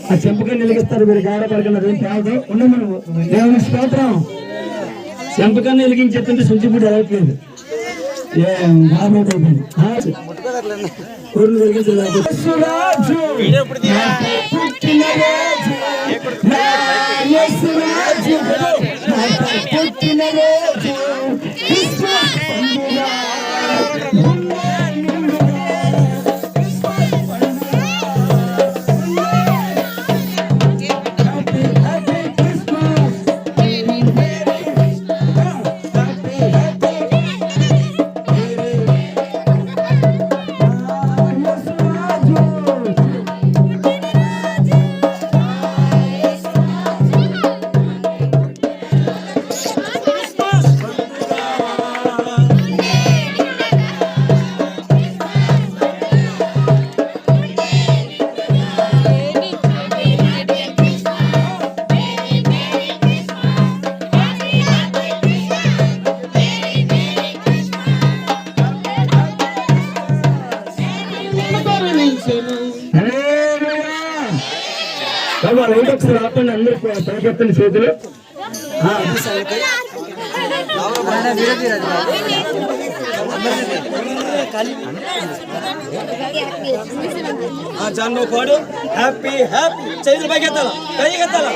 ఆ చెంపగా నిలిగిస్తారు మీరు గాడ పడుకున్నారు ఏం కాదు ఉండమను దేవుని స్తోత్రం చెంపకన్నా వెలిగించి చెప్తుంటే శుచిపుడు అవ్వట్లేదు ఏం బాబైపోయింది ఊరిని వెలిగించలేదు ఒకసారి ఆపండి అందరూ పైకెత్తండి చేతులు పాడు హ్యాపీ హ్యాపీ చేతులు పైకెత్తాలా